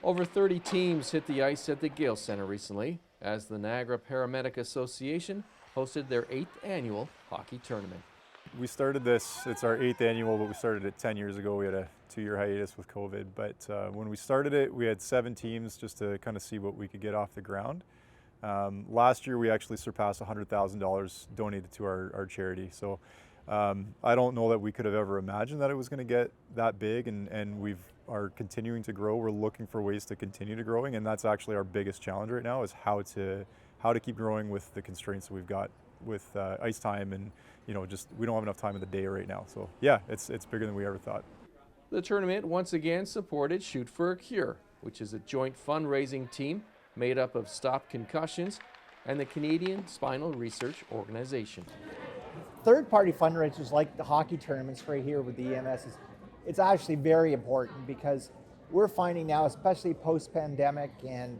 Over 30 teams hit the ice at the Gale Centre recently as the Niagara Paramedic Association hosted their 8th annual hockey tournament. We started this, it's our 8th annual, but we started it 10 years ago. We had a 2-year hiatus with COVID, but when we started it, we had 7 teams just to kind of see what we could get off the ground. Last year, we actually surpassed $100,000 donated to our charity. So I don't know that we could have ever imagined that it was going to get that big, and we are continuing to grow. We're looking for ways to continue to growing, and that's actually our biggest challenge right now, is how to keep growing with the constraints that we've got with ice time, and just we don't have enough time in the day right now. So yeah, it's bigger than we ever thought. The tournament once again supported Shoot for a Cure, which is a joint fundraising team made up of Stop Concussions and the Canadian Spinal Research Organization. Third-party fundraisers like the hockey tournaments right here with the EMS, it's actually very important, because we're finding now, especially post-pandemic and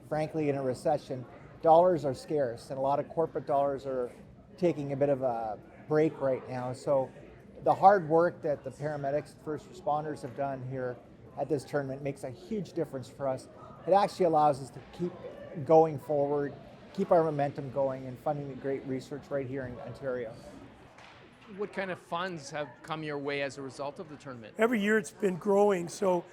frankly in a recession, dollars are scarce, and a lot of corporate dollars are taking a bit of a break right now. So the hard work that the paramedics, first responders have done here at this tournament makes a huge difference for us. It actually allows us to keep going forward, keep our momentum going, and funding the great research right here in Ontario. What kind of funds have come your way as a result of the tournament? Every year it's been growing. So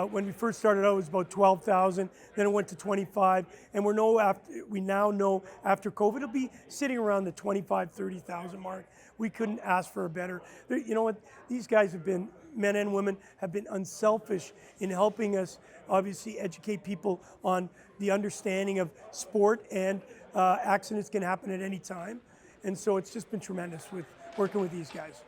when we first started out, it was about 12,000, then it went to 25, and we now know after COVID it'll be sitting around the 25, 30,000 mark. We couldn't ask for a better. You know what? These guys have been, men and women, have been unselfish in helping us obviously educate people on the understanding of sport, and accidents can happen at any time. And so it's just been tremendous with working with these guys.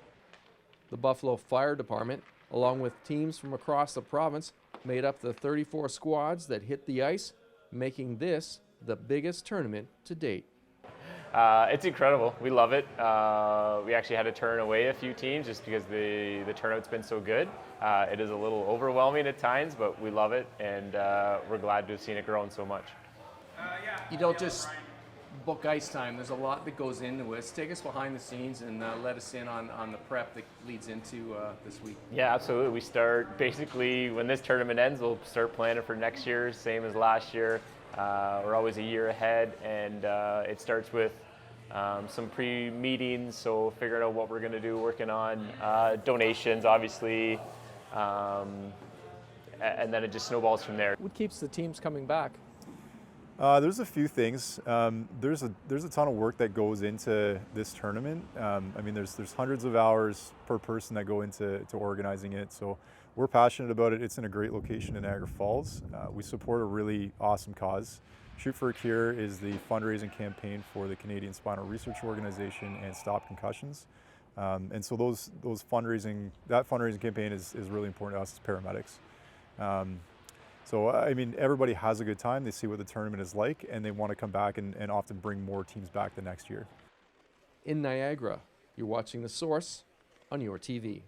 The Buffalo Fire Department, along with teams from across the province, made up the 34 squads that hit the ice, making this the biggest tournament to date. It's incredible. We love it. We actually had to turn away a few teams just because the turnout's been so good. It is a little overwhelming at times, but we love it, and we're glad to have seen it growing so much. You don't just book ice time. There's a lot that goes into it. Take us behind the scenes and let us in on the prep that leads into this week. Yeah, absolutely. We start basically when this tournament ends, we'll start planning for next year, same as last year. We're always a year ahead, and it starts with some pre-meetings, so figuring out what we're going to do, working on donations, obviously, and then it just snowballs from there. What keeps the teams coming back? There's a few things. There's a ton of work that goes into this tournament. I mean, there's hundreds of hours per person that go into organizing it. So we're passionate about it. It's in a great location in Niagara Falls. We support a really awesome cause. Shoot for a Cure is the fundraising campaign for the Canadian Spinal Research Organization and Stop Concussions. And so that fundraising campaign is really important to us as paramedics. So, I mean, everybody has a good time. They see what the tournament is like, and they want to come back and often bring more teams back the next year. In Niagara, you're watching The Source on your TV.